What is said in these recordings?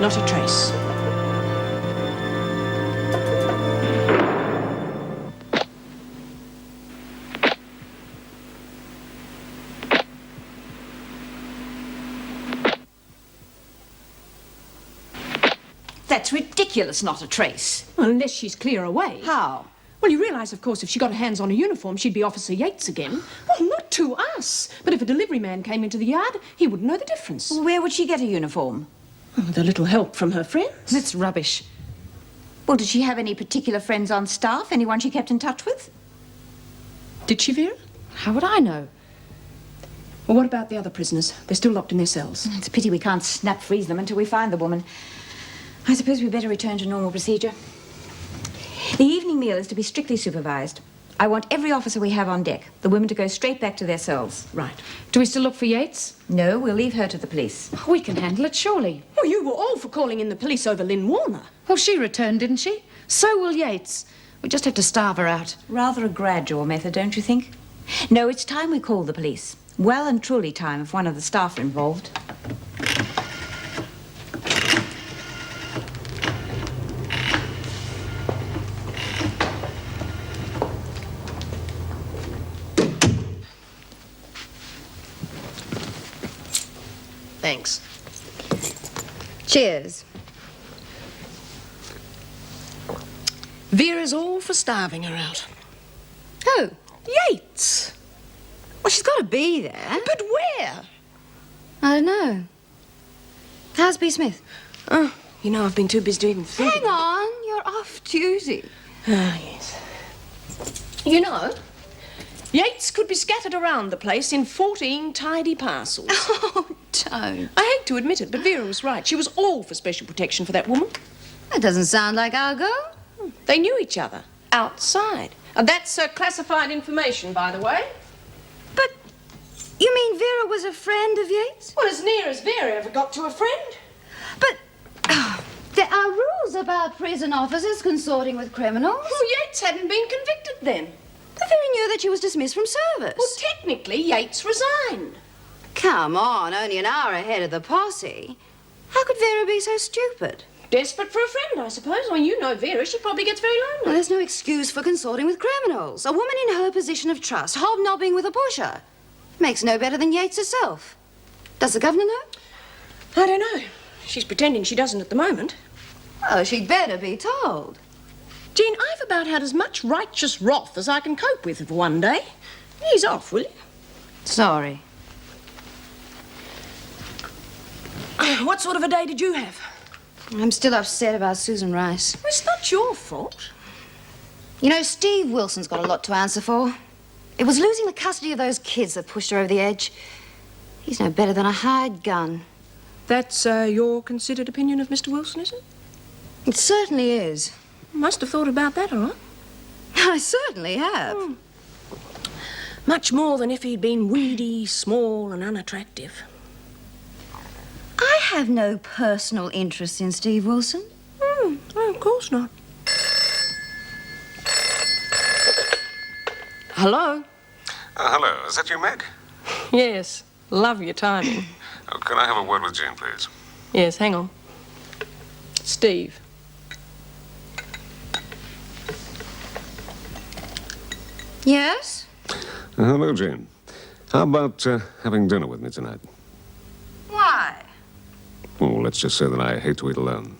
Not a trace. That's ridiculous, not a trace. Unless she's clear away. How? Well, you realise, of course, if she got her hands on a uniform, she'd be Officer Yates again. Well, not to us. But if a delivery man came into the yard, he wouldn't know the difference. Well, where would she get a uniform? With a little help from her friends. That's rubbish. Well, did she have any particular friends on staff? Anyone she kept in touch with? Did she, Vera? How would I know? Well, what about the other prisoners? They're still locked in their cells. It's a pity we can't snap freeze them until we find the woman. I suppose we'd better return to normal procedure. The evening meal is to be strictly supervised. I want every officer we have on deck, the women to go straight back to their cells. Right. Do we still look for Yates? No, we'll leave her to the police. We can handle it, surely. Well, you were all for calling in the police over Lynn Warner. Well, she returned, didn't she? So will Yates. We just have to starve her out. Rather a gradual method, don't you think? No, it's time we called the police. Well and truly time if one of the staff are involved. Thanks. Cheers. Vera's all for starving her out. Who? Yates. Well, she's got to be there. But where? I don't know. How's B. Smith? Oh, you know, I've been too busy to even think. Hang on, you're off duty. Ah, yes. You know, Yates could be scattered around the place in 14 tidy parcels. Oh, don't. I hate to admit it, but Vera was right. She was all for special protection for that woman. That doesn't sound like our girl. They knew each other outside. And that's classified information, by the way. But you mean Vera was a friend of Yates? Well, as near as Vera ever got to a friend. But there are rules about prison officers consorting with criminals. Well, Yates hadn't been convicted then. But Vera knew that she was dismissed from service. Well, technically, Yates resigned. Come on, only an hour ahead of the posse. How could Vera be so stupid? Desperate for a friend, I suppose. Well, you know Vera, she probably gets very Well, lonely. there's no excuse for consorting with criminals. A woman in her position of trust, hobnobbing with a pusher. Makes no better than Yates herself. Does the governor know? I don't know. She's pretending she doesn't at the moment. Oh, she'd better be told. Jean, I've about had as much righteous wrath as I can cope with for one day. Ease off, will you? Sorry. What sort of a day did you have? I'm still upset about Susan Rice. Well, it's not your fault. You know, Steve Wilson's got a lot to answer for. It was losing the custody of those kids that pushed her over the edge. He's no better than a hired gun. That's your considered opinion of Mr. Wilson, is it? It certainly is. Must have thought about that, all right. I certainly have. Much more than if he'd been weedy, small and unattractive. I have no personal interest in Steve Wilson. Oh, of course not. Hello? Hello, is that you, Meg? Yes, love your timing. Oh, can I have a word with Jean, please? Yes, hang on. Steve. Yes? Hello, Jean. How about having dinner with me tonight? Why? Oh, let's just say that I hate to eat alone.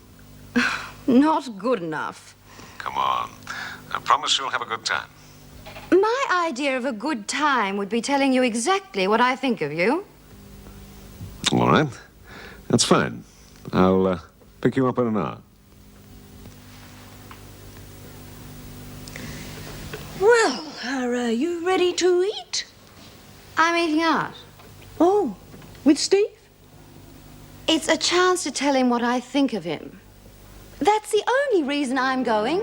Not good enough. Come on. I promise you'll have a good time. My idea of a good time would be telling you exactly what I think of you. All right. That's fine. I'll pick you up in an hour. Well, are you ready to eat? I'm eating out. Oh, with Steve? It's a chance to tell him what I think of him. That's the only reason I'm going.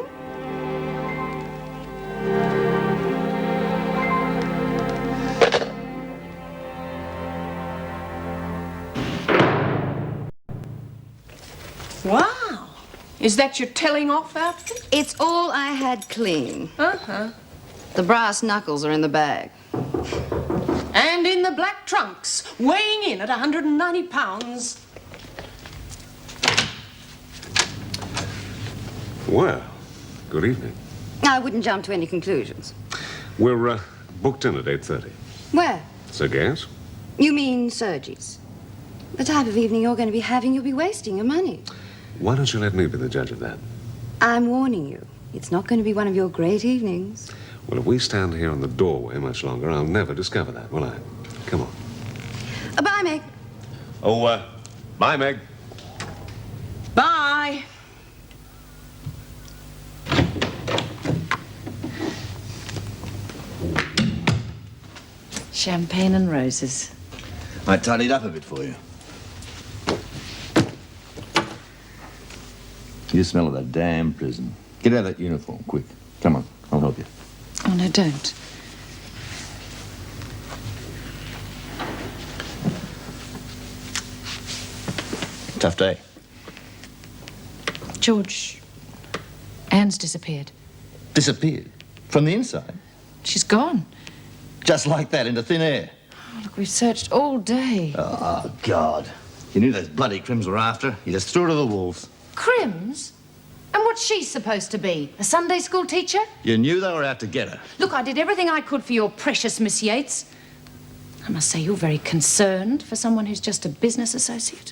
Wow. Is that your telling off outfit? It's all I had clean. Uh-huh. The brass knuckles are in the bag. And in the black trunks, weighing in at 190 pounds. Well, good evening. I wouldn't jump to any conclusions. We're booked in at 8:30. Where? Sir Gaius? You mean Sergi's? The type of evening you're going to be having, you'll be wasting your money. Why don't you let me be the judge of that? I'm warning you. It's not going to be one of your great evenings. Well, if we stand here in the doorway much longer, I'll never discover that, will I? Come on. Bye, Meg. Oh, bye, Meg. Bye. Champagne and roses. I tidied up a bit for you. You smell of that damn prison. Get out of that uniform, quick. Come on, I'll help you. Oh, no, don't. Tough day. George, Anne's disappeared. Disappeared. From the inside. She's gone. Just like that, into thin air. Oh, look, we've searched all day. Oh, God. You knew those bloody crims were after. You just threw her to the wolves. Crims? And what's she supposed to be? A Sunday school teacher? You knew they were out to get her. Look, I did everything I could for your precious Miss Yates. I must say, you're very concerned for someone who's just a business associate.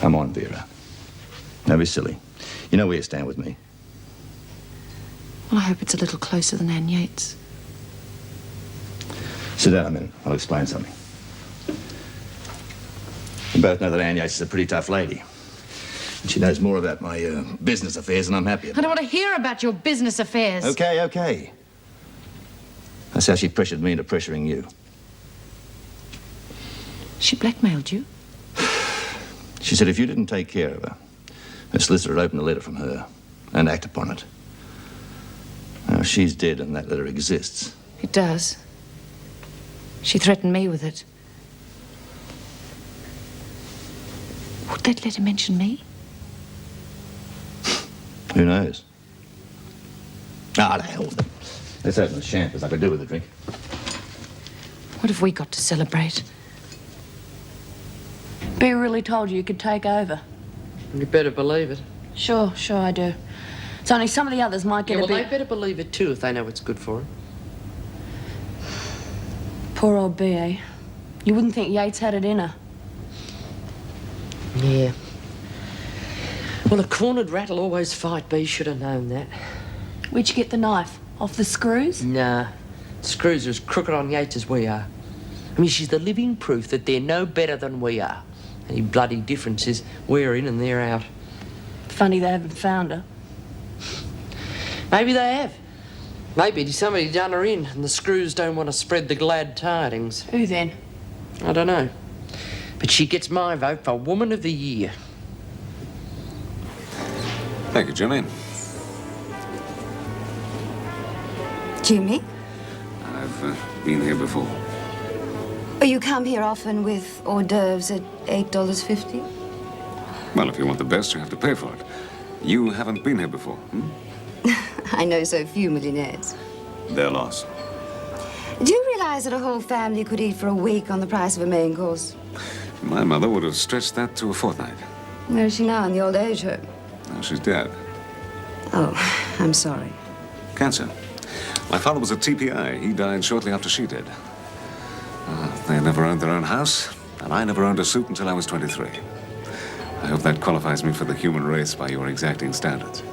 Come on, Vera. Don't be silly. You know where you stand with me. Well, I hope it's a little closer than Anne Yates. Sit down a minute. I'll explain something. You both know that Anne Yates is a pretty tough lady. And she knows more about my business affairs than I'm happy I about. don't want to hear about your business affairs. Okay, okay. That's how she pressured me into pressuring you. She blackmailed you? She said if you didn't take care of her, her solicitor would open a letter from her and act upon it. Now, she's dead and that letter exists. It does. She threatened me with it. Would that letter mention me? Who knows? Ah, the hell with it. Let's open the champers. I could do with a drink. What have we got to celebrate? Bea really told you could take over. You better believe it. Sure, I do. It's only some of the others might get Yeah, well, a they bit... better believe it too if they know it's good for them. Poor old Bea, eh? You wouldn't think Yates had it in her. Yeah. Well, a cornered rat'll always fight. B should have known that. Where'd you get the knife? Off the screws? Nah. Screws are as crooked on Yates as we are. I mean, she's the living proof that they're no better than we are. Any bloody difference is we're in and they're out. Funny they haven't found her. Maybe they have. Maybe somebody done her in and the screws don't want to spread the glad tidings. Who then? I don't know. But she gets my vote for Woman of the Year. Thank you, Jimmy. Jimmy? I've been here before. Oh, you come here often with hors d'oeuvres at $8.50? Well, if you want the best, you have to pay for it. You haven't been here before, hmm? I know so few millionaires. Their loss. Do you realize that a whole family could eat for a week on the price of a main course? My mother would have stretched that to a fortnight. Where is she now, in the old age home? Now she's dead. Oh, I'm sorry. Cancer. My father was a TPI. He died shortly after she did. They never owned their own house, and I never owned a suit until I was 23. I hope that qualifies me for the human race by your exacting standards.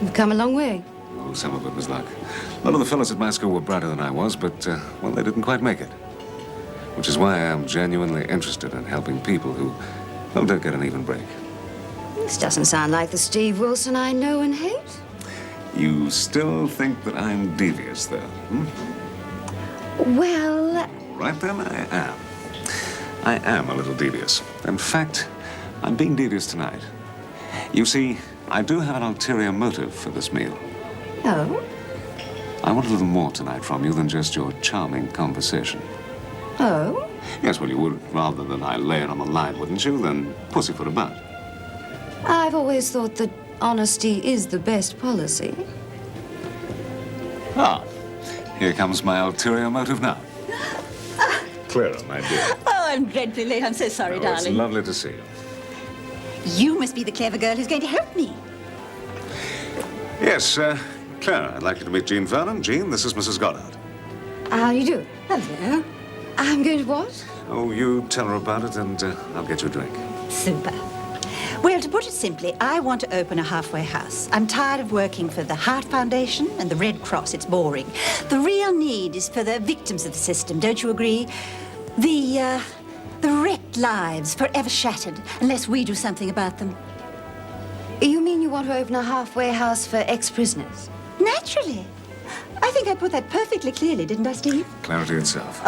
You've come a long way. Oh, some of it was luck. A lot of the fellows at my school were brighter than I was, but, well, they didn't quite make it. Which is why I am genuinely interested in helping people who, well, don't get an even break. This doesn't sound like the Steve Wilson I know and hate. You still think that I'm devious, though, hmm? Well, Right then, I am. I am a little devious. In fact, I'm being devious tonight. You see, I do have an ulterior motive for this meal. oh, I want a little more tonight from you than just your charming conversation. oh. Yes, well, you would rather than I lay it on the line, wouldn't you, than pussyfoot about. I've always thought that honesty is the best policy. Ah, Here comes my ulterior motive now. Clara, my dear. Oh, I'm dreadfully late. I'm so sorry, Oh, it's darling. lovely to see you. You must be the clever girl who's going to help me. Yes, Clara, I'd like you to meet Jean Vernon. Jean, this is Mrs. Goddard. How do you do? Hello. I'm going to what? Oh, you tell her about it and I'll get you a drink. Super. Well, to put it simply, I want to open a halfway house. I'm tired of working for the Heart Foundation and the Red Cross. It's boring. The real need is for the victims of the system, don't you agree? The wrecked lives forever shattered unless we do something about them. You mean you want to open a halfway house for ex-prisoners? Naturally. I think I put that perfectly clearly, didn't I, Steve? Clarity itself.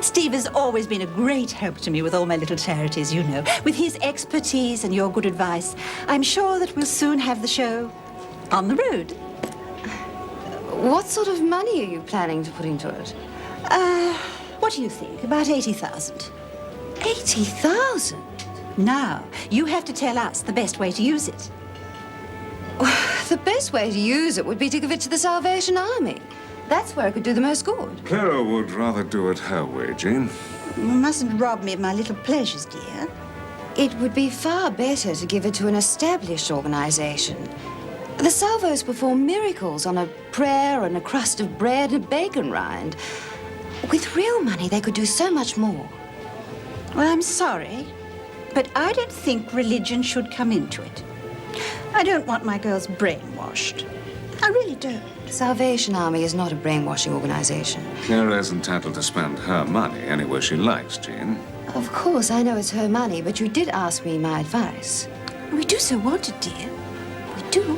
Steve has always been a great help to me with all my little charities, you know. With his expertise and your good advice, I'm sure that we'll soon have the show on the road. What sort of money are you planning to put into it? What do you think? About 80,000. 80,000? Now, you have to tell us the best way to use it. The best way to use it would be to give it to the Salvation Army. That's where it could do the most good. Clara would rather do it her way, Jean. You mustn't rob me of my little pleasures, dear. It would be far better to give it to an established organization. The Salvos perform miracles on a prayer and a crust of bread and a bacon rind. With real money, they could do so much more. Well, I'm sorry, but I don't think religion should come into it. I don't want my girls brainwashed. I really don't. The Salvation Army is not a brainwashing organization. Clara is entitled to spend her money anywhere she likes, Jean. Of course, I know it's her money, but you did ask me my advice. We do so want it, dear. We do.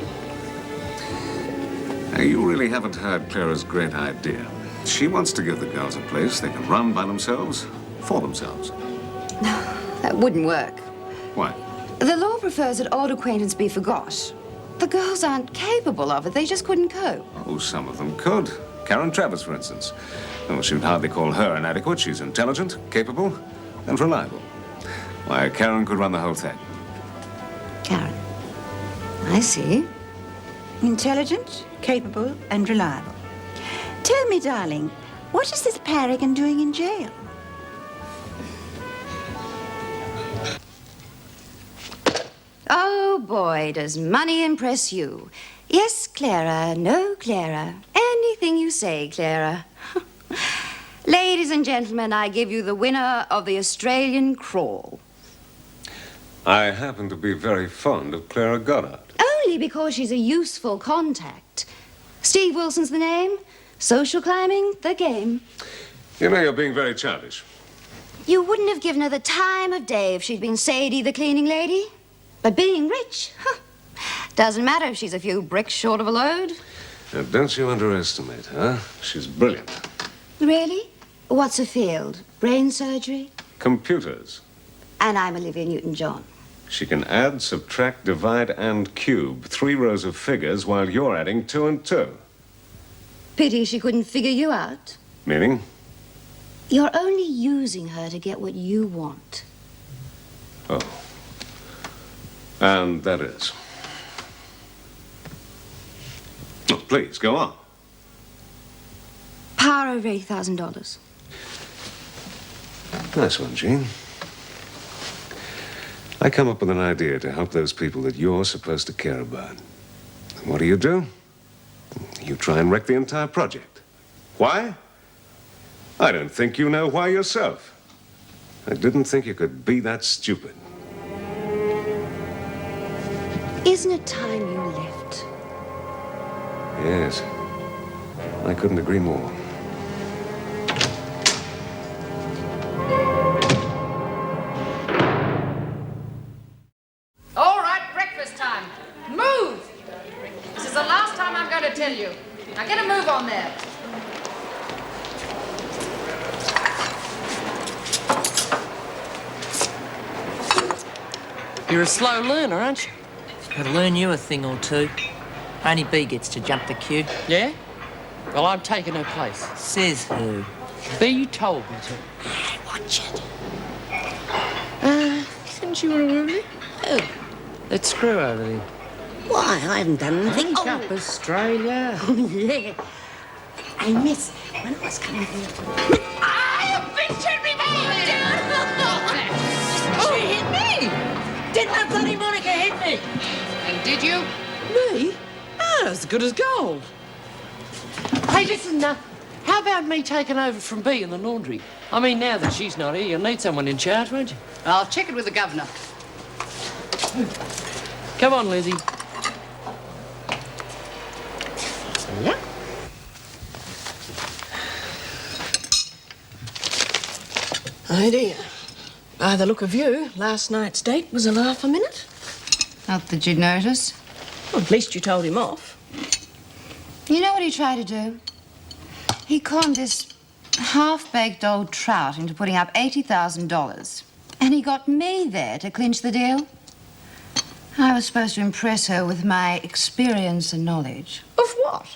Now, you really haven't heard Clara's great idea. She wants to give the girls a place they can run by themselves, for themselves. That wouldn't work. Why? The law prefers that old acquaintance be forgot. The girls aren't capable of it. They just couldn't cope. Oh, some of them could. Karen Travers, for instance. Oh, she'd hardly call her inadequate. She's intelligent, capable, and reliable. Why, Karen could run the whole thing. Karen. I see. Intelligent, capable, and reliable. Tell me, darling, what is this Paragon doing in jail? Oh, boy, does money impress you. Yes, Clara. No, Clara. Anything you say, Clara. Ladies and gentlemen, I give you the winner of the Australian Crawl. I happen to be very fond of Clara Goddard. Only because she's a useful contact. Steve Wilson's the name. Social climbing, the game. You know, you're being very childish. You wouldn't have given her the time of day if she'd been Sadie, the cleaning lady. But being rich, doesn't matter if she's a few bricks short of a load. Now, don't you underestimate her. She's brilliant. Really? What's her field? Brain surgery? Computers. And I'm Olivia Newton-John. She can add, subtract, divide, and cube 3 rows of figures while you're adding 2 and 2. Pity she couldn't figure you out. Meaning? You're only using her to get what you want. Oh. And that is? Oh, please, go on. Power over $80,000. Nice one, Jean. I come up with an idea to help those people that you're supposed to care about. And what do? You try and wreck the entire project. Why? I don't think you know why yourself. I didn't think you could be that stupid. Isn't it time you left? Yes. I couldn't agree more. All right, breakfast time. Move! This is the last time I'm going to tell you. Now get a move on there. You're a slow learner, aren't you? Gotta learn you a thing or two. Only B gets to jump the queue. Yeah? Well, I'm taking her place. Says who? B told me to. Watch it. Didn't you want to move me? Oh, That screw over there. why? I haven't done anything. Up Australia. Yeah. Hey, miss, when I was coming here... I have been She hit me! Didn't that bloody Monica hit me? And did you? Me? Ah, as good as gold. Hey, listen, how about me taking over from Bea in the laundry? I mean, now that she's not here, you'll need someone in charge, won't you? I'll check it with the governor. Come on, Lizzie. Yeah. Oh, dear. By the look of you, last night's date was a laugh a minute. Not that you'd notice. Well, at least you told him off. You know what he tried to do? He conned this half-baked old trout into putting up $80,000. And he got me there to clinch the deal. I was supposed to impress her with my experience and knowledge. Of what?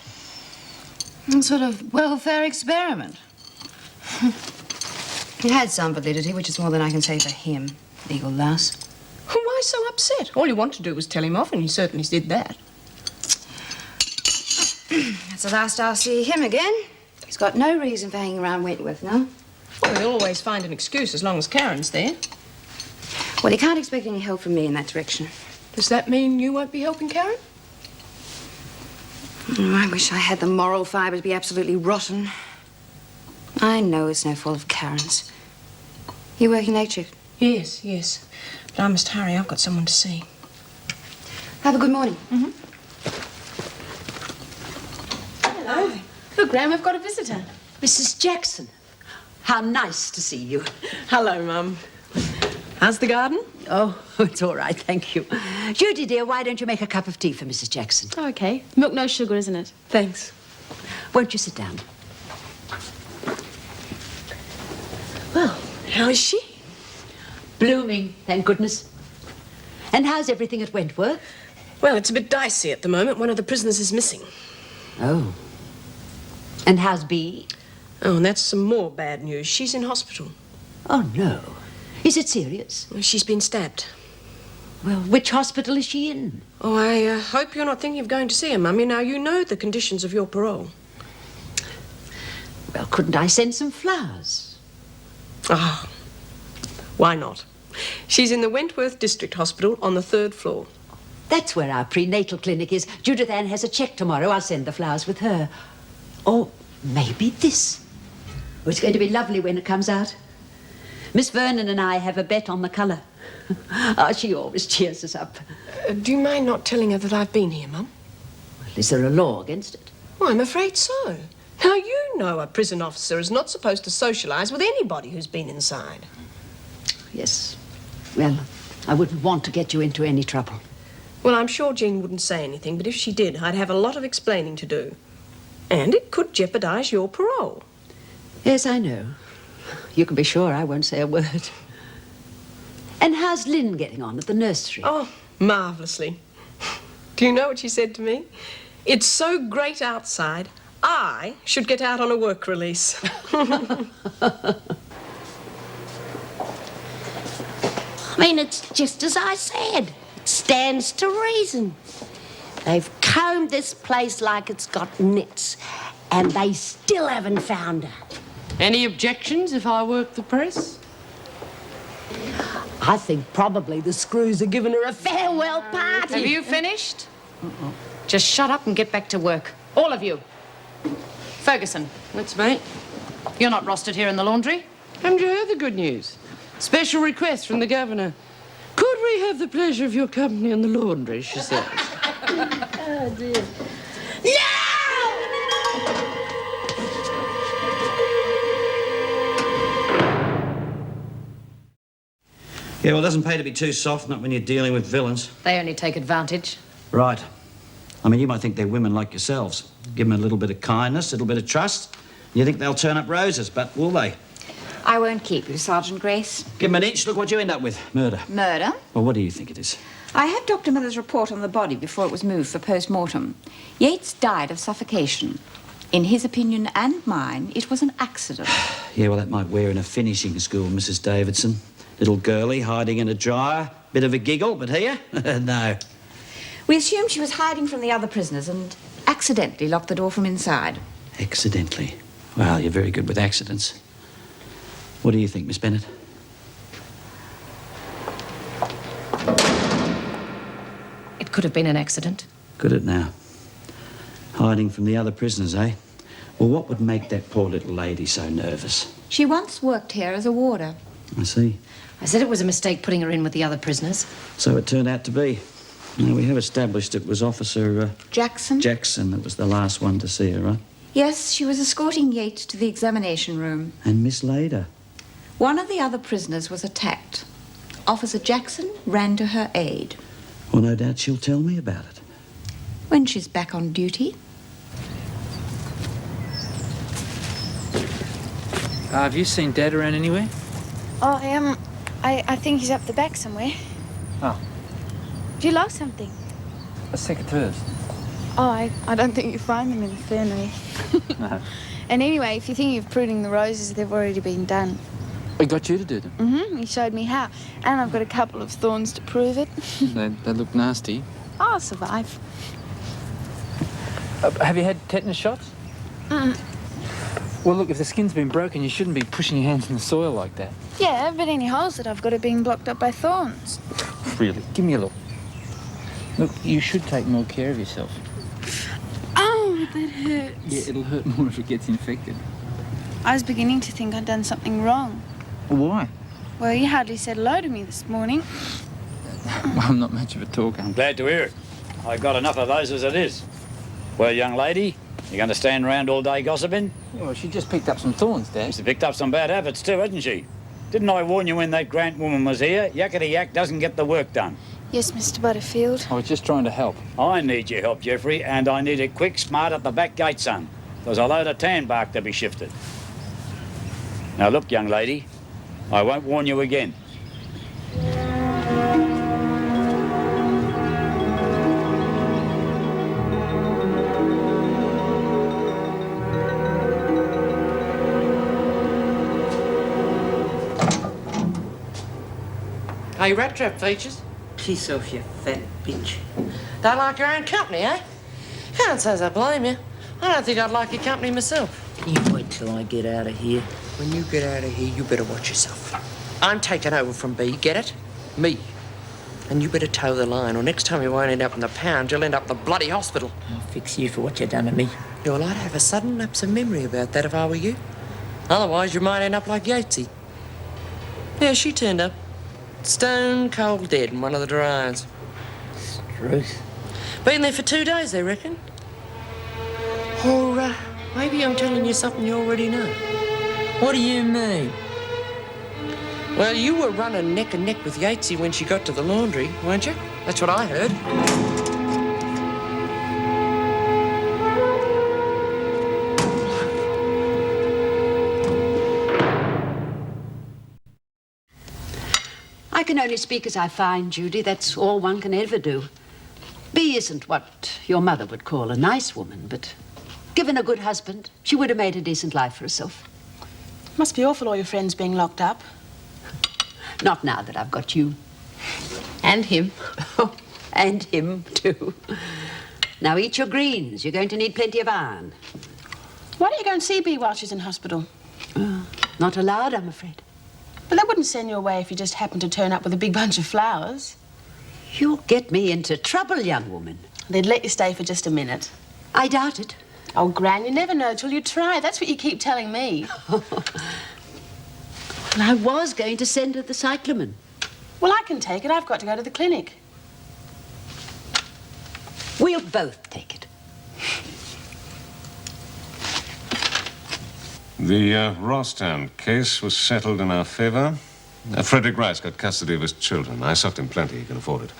Some sort of welfare experiment. It had some validity, which is more than I can say for him, legal lass. Why so upset? All you want to do was tell him off, and he certainly did that. That's the last I'll see him again. He's got no reason for hanging around Wentworth now. Well, he'll always find an excuse as long as Karen's there. Well, he can't expect any help from me in that direction. Does that mean you won't be helping Karen? Oh, I wish I had the moral fibre to be absolutely rotten. I know it's no fault of Karen's. You working late shift? Yes, yes. But I must hurry. I've got someone to see. Have a good morning. Hello. Look, Gran, we've got a visitor. Mrs. Jackson, how nice to see you. Hello, Mum. How's the garden? Oh, it's all right, thank you. Judy, dear, why don't you make a cup of tea for Mrs. Jackson? Okay. Milk, no sugar, isn't it? Thanks. Won't you sit down? Well, how is she? Blooming, thank goodness. And how's everything at Wentworth? Well, it's a bit dicey at the moment. One of the prisoners is missing. Oh. And how's Bea? Oh, and that's some more bad news. She's in hospital. Oh, no. Is it serious? Well, she's been stabbed. Well, which hospital is she in? Oh, I hope you're not thinking of going to see her, Mummy. Now, you know the conditions of your parole. Well, couldn't I send some flowers? Ah, why not? She's in the Wentworth District Hospital on the 3rd floor. That's where our prenatal clinic is. Judith Ann has a check tomorrow. I'll send the flowers with her. Or maybe this. Oh, it's going to be lovely when it comes out. Miss Vernon and I have a bet on the colour. Oh, she always cheers us up. Do you mind not telling her that I've been here, Mum? Well, is there a law against it? Well, I'm afraid so. Now, you know a prison officer is not supposed to socialise with anybody who's been inside. Yes. Well, I wouldn't want to get you into any trouble. Well, I'm sure Jean wouldn't say anything, but if she did, I'd have a lot of explaining to do. And it could jeopardise your parole. Yes, I know. You can be sure I won't say a word. And how's Lynn getting on at the nursery? Oh, marvellously. Do you know what she said to me? It's so great outside, I should get out on a work release. I mean, it's just as I said. It stands to reason. They've combed this place like it's got nits, and they still haven't found her. Any objections if I work the press? I think probably the screws are giving her a farewell party. Have you finished? Just shut up and get back to work. All of you. Ferguson. That's me. You're not rostered here in the laundry. Haven't you heard the good news? Special request from the governor. Could we have the pleasure of your company in the laundry, she says. Oh, dear. Yeah, well, it doesn't pay to be too soft, not when you're dealing with villains. They only take advantage. Right. I mean, you might think they're women like yourselves. Give them a little bit of kindness, a little bit of trust. You think they'll turn up roses, but will they? I won't keep you, Sergeant Grace. Give them an inch, look what you end up with. Murder. Murder? Well, what do you think it is? I had Dr. Miller's report on the body before it was moved for post-mortem. Yates died of suffocation. In his opinion and mine, it was an accident. Yeah, well, that might wear in a finishing school, Mrs. Davidson. Little girlie hiding in a dryer. Bit of a giggle, but here? No. We assumed she was hiding from the other prisoners and accidentally locked the door from inside. Accidentally. Well, you're very good with accidents. What do you think, Miss Bennett? It could have been an accident. Could it now? Hiding from the other prisoners, eh? Well, what would make that poor little lady so nervous? She once worked here as a warder. I see. I said it was a mistake putting her in with the other prisoners. So it turned out to be. Now, we have established it was Officer Jackson? Jackson that was the last one to see her, right? Yes, she was escorting Yates to the examination room. And mislaid her. One of the other prisoners was attacked. Officer Jackson ran to her aid. Well, no doubt she'll tell me about it. When she's back on duty. Have you seen Dad around anywhere? Oh, I think he's up the back somewhere. Oh, Do you lost something? a secateurs. Oh, I don't think you find them in the infirmary. No. And anyway, if you're thinking of pruning the roses, they've already been done. We got you to do them. Mm-hmm. He showed me how. And I've got a couple of thorns to prove it. They look nasty. I'll survive. Have you had tetanus shots? Mm. Well, look, if the skin's been broken, you shouldn't be pushing your hands in the soil like that. Yeah, but any holes that I've got are being blocked up by thorns. Really? Give me a look. Look, you should take more care of yourself. Oh, that hurts. Yeah, it'll hurt more if it gets infected. I was beginning to think I'd done something wrong. Why? Well, you hardly said hello to me this morning. Well, I'm not much of a talker. I'm glad to hear it. I've got enough of those as it is. Well, young lady, you going to stand around all day gossiping? Well, she just picked up some thorns, Dad. She's picked up some bad habits too, hasn't she? Didn't I warn you when that Grant woman was here? Yakety-yak doesn't get the work done. Yes, Mr. Butterfield. I was just trying to help. I need your help, Jeffrey, and I need it quick, smart at the back gate, son. There's a load of tan bark to be shifted. Now, look, young lady, I won't warn you again. Hey, rat trap features. Piss off, you fat bitch. Don't like your own company, eh? Can't say I blame you. I don't think I'd like your company myself. You wait till I get out of here. When you get out of here, you better watch yourself. I'm taking over from B, get it? Me. And you better toe the line, or next time you won't end up in the pound, you'll end up in the bloody hospital. I'll fix you for what you done to me. Yeah, well, I'd have a sudden lapse of memory about that if I were you. Otherwise, you might end up like Yatesy. Yeah, she turned up. Stone cold dead in one of the dryers. Truth. Been there for 2 days, they reckon. Or maybe I'm telling you something you already know. What do you mean? Well, you were running neck and neck with Yatesy when she got to the laundry, weren't you? That's what I heard. I can only speak as I find, Judy. That's all one can ever do. B isn't what your mother would call a nice woman, but given a good husband, she would have made a decent life for herself. Must be awful, all your friends being locked up. Not now that I've got you. And him. And him, too. Now eat your greens. You're going to need plenty of iron. Why don't you go and see Bea while she's in hospital? Not allowed, I'm afraid. Well, they wouldn't send you away if you just happened to turn up with a big bunch of flowers. You'll get me into trouble, young woman. They'd let you stay for just a minute. I doubt it. Oh, Gran, you never know till you try. That's what you keep telling me. I was going to send her the cyclamen. Well, I can take it. I've got to go to the clinic. We'll both take it. The Rostown case was settled in our favor. Frederick Rice got custody of his children. I sucked him plenty. He can afford it.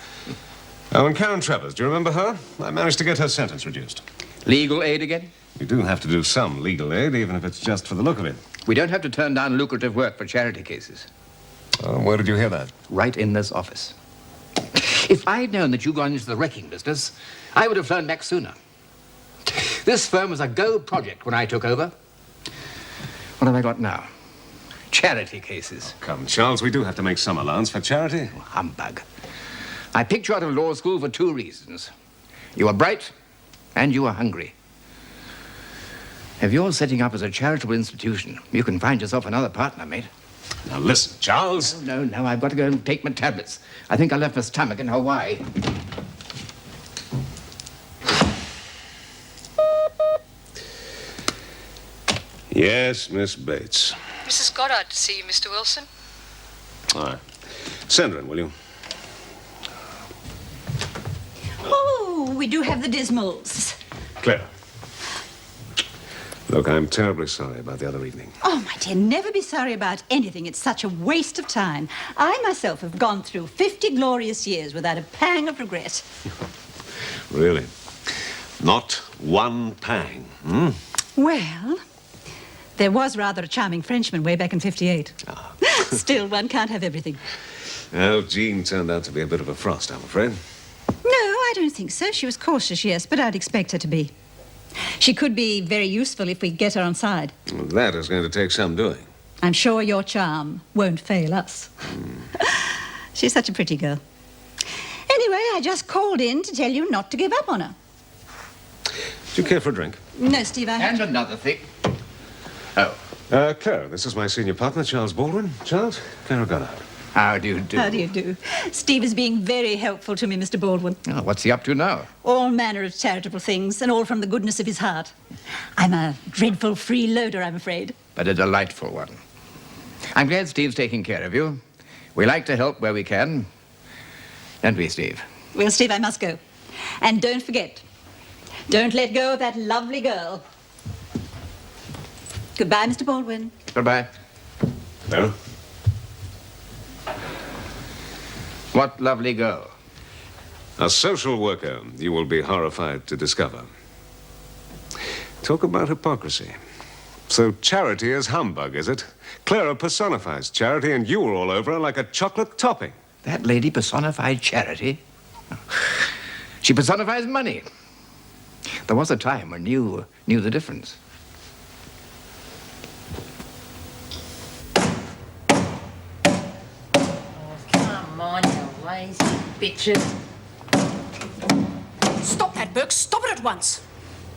Oh, and Karen Travers, do you remember her? I managed to get her sentence reduced. Legal aid again? You do have to do some legal aid, even if it's just for the look of it. We don't have to turn down lucrative work for charity cases. Where did you hear that? Right in this office. If I'd known that you'd gone into the wrecking business, I would have flown back sooner. This firm was a gold project when I took over. What have I got now? Charity cases. Oh, come, Charles, we do have to make some allowance for charity. Oh, humbug. I picked you out of law school for 2 reasons. You were bright and you were hungry. If you're setting up as a charitable institution, you can find yourself another partner, mate. Now listen, Charles. No, I've got to go and take my tablets. I think I left my stomach in Hawaii. Yes, Miss Bates. Mrs. Goddard to see you, Mr. Wilson. All right. Send her in, will you? Oh, we do have the Dismals. Clara. Look, I'm terribly sorry about the other evening. Oh, my dear, never be sorry about anything. It's such a waste of time. I myself have gone through 50 glorious years without a pang of regret. Really? Not one pang, hmm? Well, there was rather a charming Frenchman way back in 58. Still, one can't have everything. Well, Jean turned out to be a bit of a frost, I'm afraid. No, I don't think so. She was cautious, yes, but I'd expect her to be. She could be very useful if we get her on side. Well, that is going to take some doing. I'm sure your charm won't fail us. She's such a pretty girl. Anyway, I just called in to tell you not to give up on her. Do you care for a drink? No, Steve, I And another thing. Oh. Clara, this is my senior partner, Charles Baldwin. Charles, Clara Goddard. How do you do? How do you do? Steve is being very helpful to me, Mr. Baldwin. Oh, what's he up to now? All manner of charitable things, and all from the goodness of his heart. I'm a dreadful freeloader, I'm afraid. But a delightful one. I'm glad Steve's taking care of you. We like to help where we can. Don't we, Steve? Well, Steve, I must go. And don't forget, don't let go of that lovely girl. Goodbye, Mr. Baldwin. Goodbye. No? What lovely girl? A social worker, you will be horrified to discover. Talk about hypocrisy. So charity is humbug, is it? Clara personifies charity, and you were all over her like a chocolate topping. That lady personified charity? She personifies money. There was a time when you knew the difference. Come on, you lazy bitches. Stop that, Burke. Stop it at once.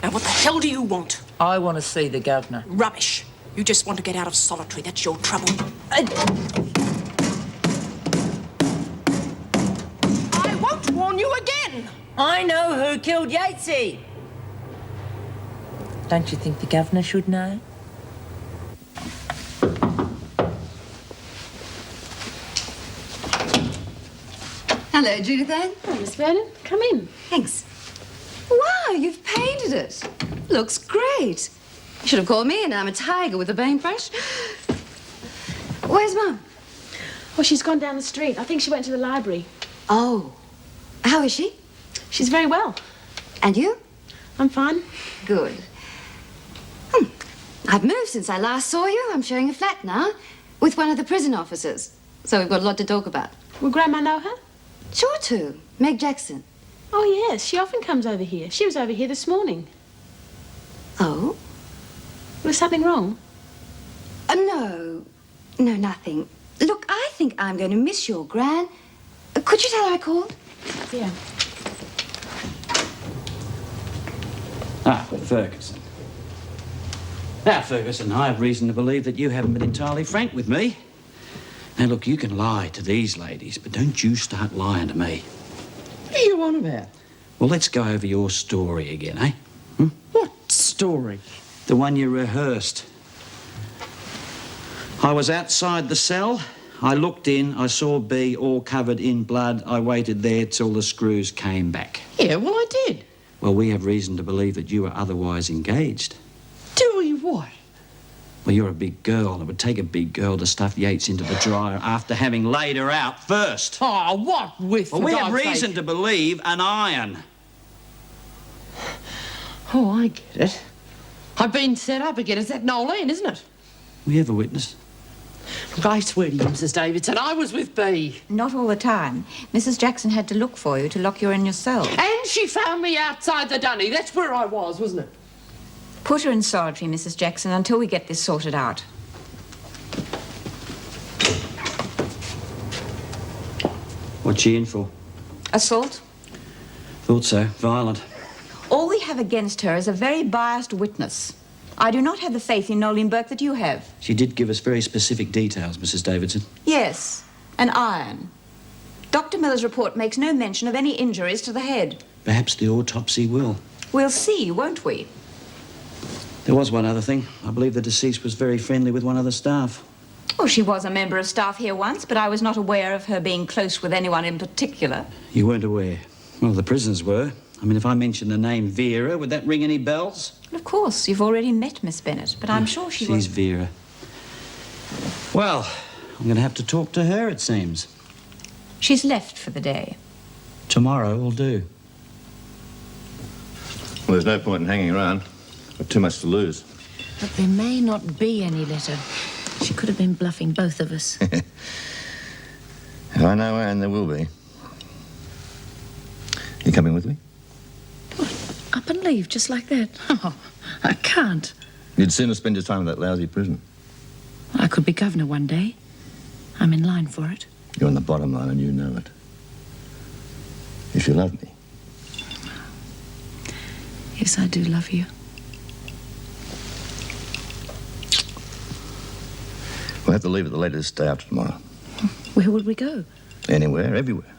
Now, what the hell do you want? I want to see the governor. Rubbish. You just want to get out of solitary. That's your trouble. I won't warn you again. I know who killed Yatesy. Don't you think the governor should know? Hello, Judith Ann. Oh, Miss Vernon, come in. Thanks. Wow, you've painted it. Looks great. You should have called me, and I'm a tiger with a paintbrush. Where's Mum? Oh, she's gone down the street. I think she went to the library. Oh. How is she? She's very well. And you? I'm fine. Good. I've moved since I last saw you. I'm sharing a flat now with one of the prison officers. So we've got a lot to talk about. Will Grandma know her? Sure to. Meg Jackson. Oh, yes. She often comes over here. She was over here this morning. Oh? Was something wrong? No. No, nothing. Look, I think I'm going to miss your Gran. Could you tell her I called? Yeah. Ah, Ferguson. Now, Ferguson, I have reason to believe that you haven't been entirely frank with me. Now, look, you can lie to these ladies, but don't you start lying to me. What are you on about? Well, let's go over your story again, eh? What story? The one you rehearsed. I was outside the cell. I looked in. I saw B all covered in blood. I waited there till the screws came back. Yeah, well, I did. Well, we have reason to believe that you were otherwise engaged. Doing what? Well, you're a big girl. It would take a big girl to stuff Yates into the dryer after having laid her out first. Oh, what with? Well, we have reason to believe an iron. Oh, I get it. I've been set up again. It's that Nolene, isn't it? We have a witness. Look, I swear to you, Mrs. Davidson, I was with B. Not all the time. Mrs. Jackson had to look for you to lock you in your cell. And she found me outside the dunny. That's where I was, wasn't it? Put her in solitary, Mrs. Jackson, until we get this sorted out. What's she in for? Assault. Thought so. Violent. All we have against her is a very biased witness. I do not have the faith in Nolene Burke that you have. She did give us very specific details, Mrs. Davidson. Yes, an iron. Dr. Miller's report makes no mention of any injuries to the head. Perhaps the autopsy will. We'll see, won't we? There was one other thing. I believe the deceased was very friendly with one of the staff. Oh, she was a member of staff here once, but I was not aware of her being close with anyone in particular. You weren't aware? Well, the prisoners were. I mean, if I mentioned the name Vera, would that ring any bells? Well, of course, you've already met Miss Bennett, but I'm sure she She's Vera. Well, I'm going to have to talk to her, it seems. She's left for the day. Tomorrow will do. Well, there's no point in hanging around. Got too much to lose. But there may not be any letter. She could have been bluffing both of us. I know, and there will be. You coming with me? Up and leave just like that? Oh, I can't. You'd sooner spend your time in that lousy prison. I could be governor one day. I'm in line for it. You're on the bottom line and you know it. If you love me. Yes, I do love you. We'll have to leave at the latest day after tomorrow. Where would we go? Anywhere, everywhere.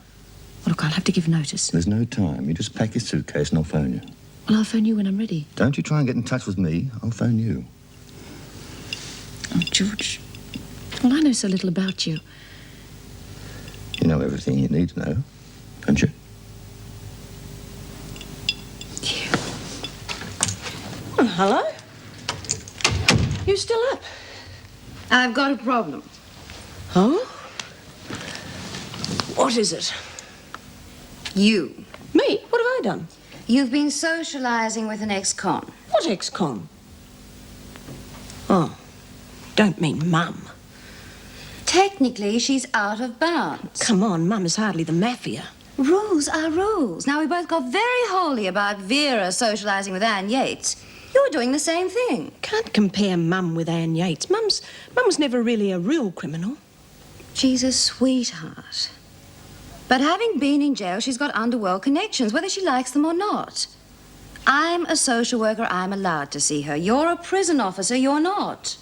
Well, look, I'll have to give notice. There's no time. You just pack your suitcase and I'll phone you. Well, I'll phone you when I'm ready. Don't you try and get in touch with me. I'll phone you. Oh, George. Well, I know so little about you. You know everything you need to know, don't you? Oh, hello? You still up? I've got a problem. Oh? What is it? You. Me? What have I done? You've been socializing with an ex-con. What ex-con? Oh, don't mean Mum. Technically, she's out of bounds. Come on, Mum is hardly the mafia. Rules are rules. Now, we both got very holy about Vera socializing with Anne Yates. You're doing the same thing. Can't compare Mum with Anne Yates. Mum's never really a real criminal. She's a sweetheart. But having been in jail, she's got underworld connections, whether she likes them or not. I'm a social worker. I'm allowed to see her. You're a prison officer. You're not.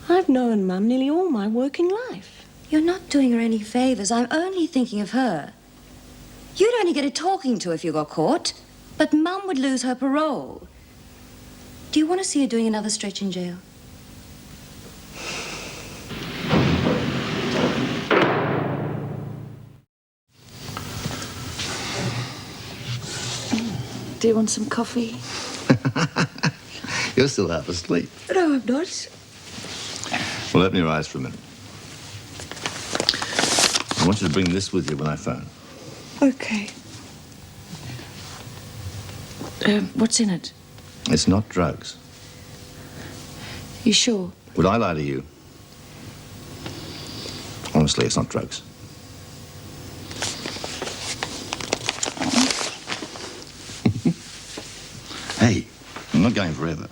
I've known Mum nearly all my working life. You're not doing her any favors. I'm only thinking of her. You'd only get a talking to if you got caught. But Mum would lose her parole. Do you want to see her doing another stretch in jail? Do you want some coffee? You're still half asleep. No, I'm not. Well, open your eyes for a minute. I want you to bring this with you when I phone. Okay. What's in it? It's not drugs. You sure? Would I lie to you? Honestly, it's not drugs. Hey, I'm not going forever.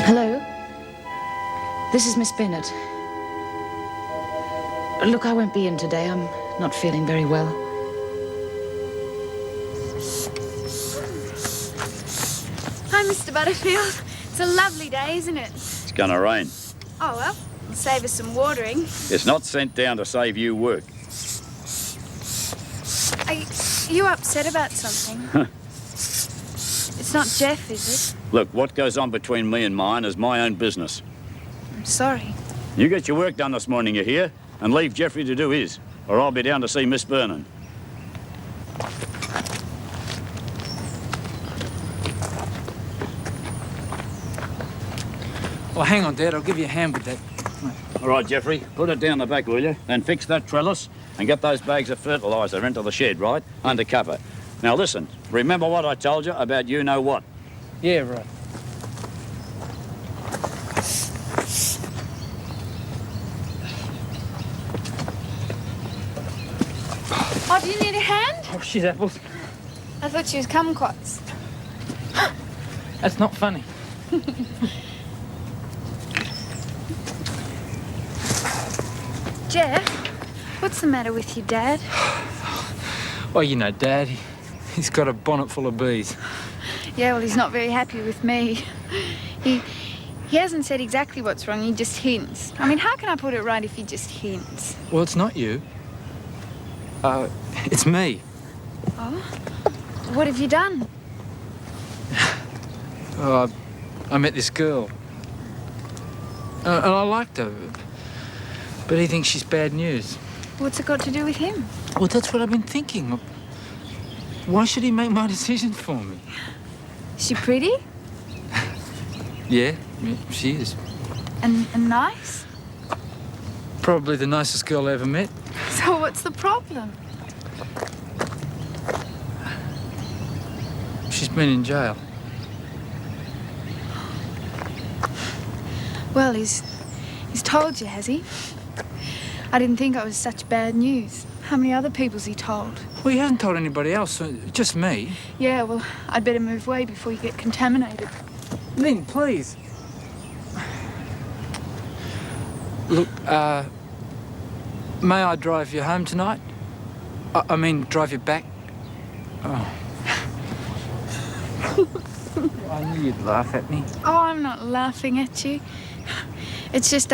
Hello? This is Miss Bennett. Look, I won't be in today. I'm not feeling very well. Hi, Mr. Butterfield. It's a lovely day, isn't it? It's gonna rain. Oh, well, it'll save us some watering. It's not sent down to save you work. Are you upset about something? It's not Jeff, is it? Look, what goes on between me and mine is my own business. I'm sorry. You get your work done this morning, you hear? And leave Jeffrey to do his, or I'll be down to see Miss Vernon. Oh, hang on, Dad. I'll give you a hand with that. All right, Jeffrey, put it down the back, will you? Then fix that trellis and get those bags of fertiliser into the shed, right? Under cover. Now listen, remember what I told you about you-know-what? Yeah, right. Oh, do you need a hand? Oh, shit, Apples. I thought she was kumquats. That's not funny. Jeff, what's the matter with you, Dad? Well, you know, Dad, he's got a bonnet full of bees. Yeah, well, he's not very happy with me. He hasn't said exactly what's wrong, he just hints. I mean, how can I put it right if he just hints? Well, it's not you. It's me. Oh? What have you done? I met this girl. And I liked her. But he thinks she's bad news. What's it got to do with him? Well, that's what I've been thinking. Why should he make my decision for me? Is she pretty? Yeah, she is. And nice? Probably the nicest girl I ever met. So what's the problem? She's been in jail. Well, he's told you, has he? I didn't think I was such bad news. How many other people's he told? Well, he hasn't told anybody else, just me. Yeah, well, I'd better move away before you get contaminated. Lynn, please. Look, may I drive you home tonight? I mean, drive you back? Oh. I knew you'd laugh at me. Oh, I'm not laughing at you. It's just,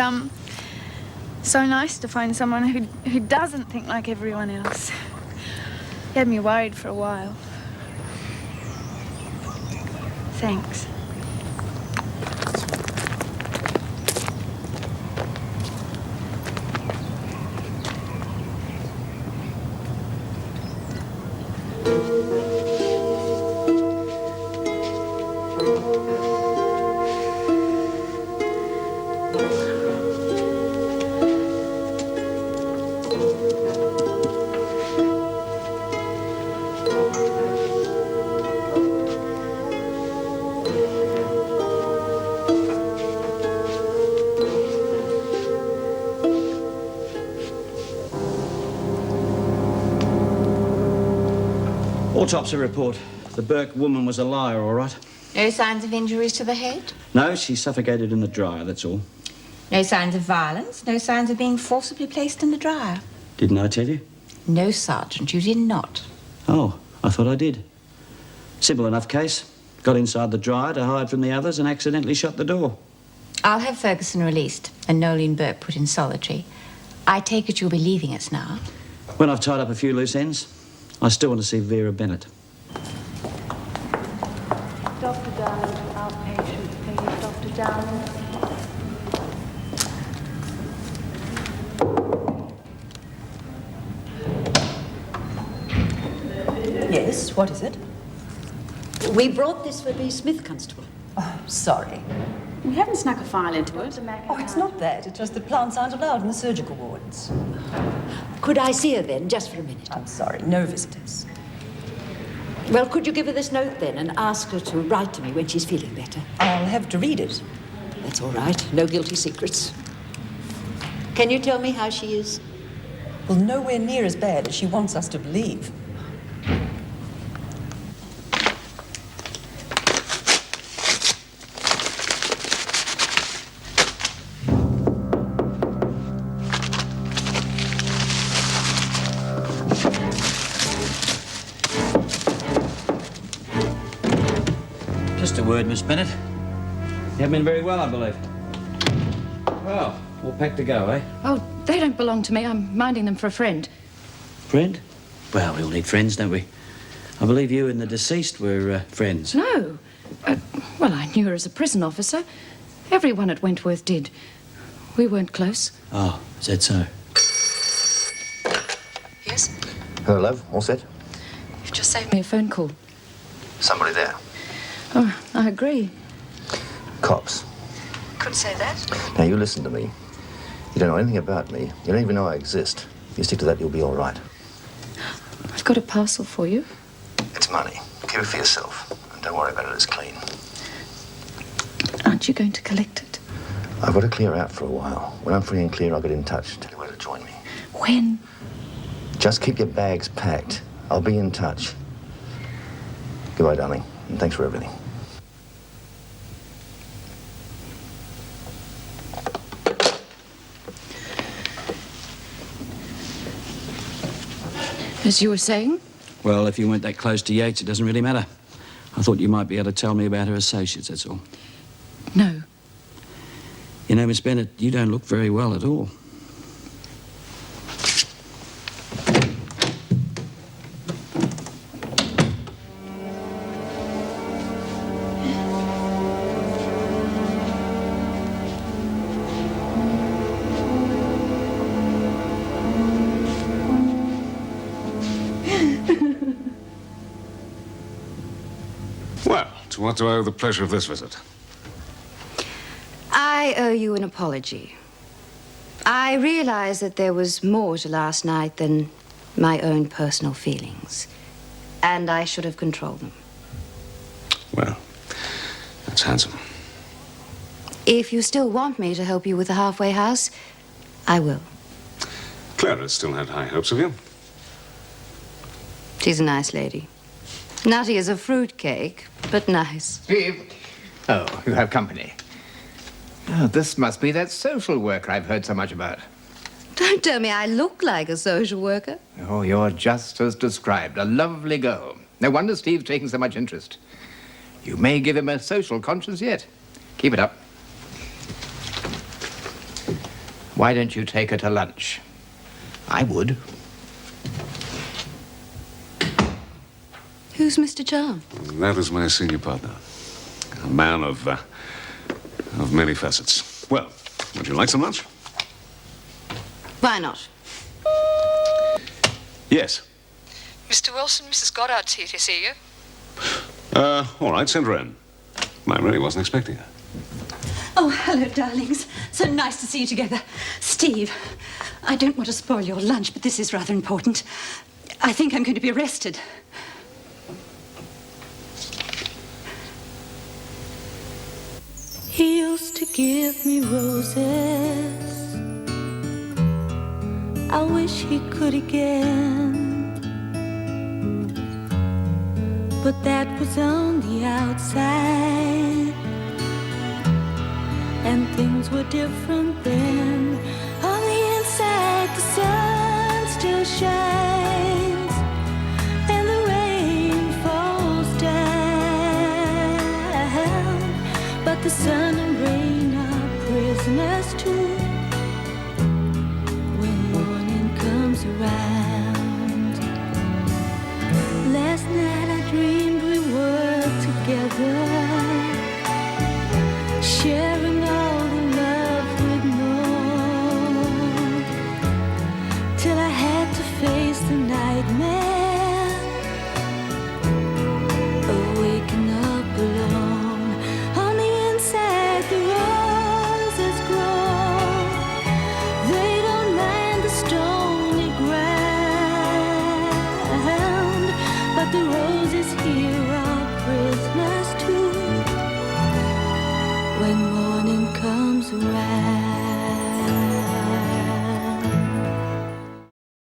so nice to find someone who doesn't think like everyone else. You had me worried for a while. Thanks. Autopsy report. The Burke woman was a liar, all right. No signs of injuries to the head? No, she suffocated in the dryer, that's all. No signs of violence? No signs of being forcibly placed in the dryer? Didn't I tell you? No, Sergeant, you did not. Oh, I thought I did. Simple enough case. Got inside the dryer to hide from the others and accidentally shut the door. I'll have Ferguson released and Nolene Burke put in solitary. I take it you'll be leaving us now. When I've tied up a few loose ends, I still want to see Vera Bennett. Dr. Darling, outpatient, please. Dr. Darling. Yes, what is it? We brought this for B. Smith, Constable. Oh, sorry. We haven't snuck a file into it. Oh, it's not that. It's just that plants aren't allowed in the surgical wards. Could I see her then, just for a minute? I'm sorry, no visitors. Well, could you give her this note then and ask her to write to me when she's feeling better? I'll have to read it. That's all right. No guilty secrets. Can you tell me how she is? Well, nowhere near as bad as she wants us to believe. Just a word, Miss Bennett. You haven't been very well, I believe. Well, all packed to go, eh? Oh, they don't belong to me. I'm minding them for a friend. Friend? Well, we all need friends, don't we? I believe you and the deceased were friends. No. Well, I knew her as a prison officer. Everyone at Wentworth did. We weren't close. Oh, is that so? Yes? Hello, love. All set? You've just saved me a phone call. Somebody there. Oh, I agree. Cops. Could say that. Now, you listen to me. You don't know anything about me. You don't even know I exist. If you stick to that, you'll be all right. I've got a parcel for you. It's money. Keep it for yourself. And don't worry about it, it's clean. Aren't you going to collect it? I've got to clear out for a while. When I'm free and clear, I'll get in touch. Tell you where to join me. When? Just keep your bags packed. I'll be in touch. Goodbye, darling. And thanks for everything. As you were saying? Well, if you weren't that close to Yates, it doesn't really matter. I thought you might be able to tell me about her associates, that's all. No. You know, Miss Bennett, you don't look very well at all. Well, to what do I owe the pleasure of this visit? I owe you an apology. I realize that there was more to last night than my own personal feelings, and I should have controlled them. Well, that's handsome. If you still want me to help you with the halfway house, I will. Clara still had high hopes of you. She's a nice lady. Nutty as a fruitcake, but nice. Steve. Oh, you have company. Oh, this must be that social worker I've heard so much about. Don't tell me I look like a social worker. Oh, you're just as described. A lovely girl. No wonder Steve's taking so much interest. You may give him a social conscience yet. Keep it up. Why don't you take her to lunch? I would. Who's Mr. Charm? That is my senior partner. A man of many facets. Well, would you like some lunch? Why not? Yes. Mr. Wilson, Mrs. Goddard's here to see you. All right, send her in. I really wasn't expecting her. Oh, hello, darlings. So nice to see you together. Steve, I don't want to spoil your lunch, but this is rather important. I think I'm going to be arrested. He used to give me roses. I wish he could again. But that was on the outside, and things were different then. On the inside, the sun still shines.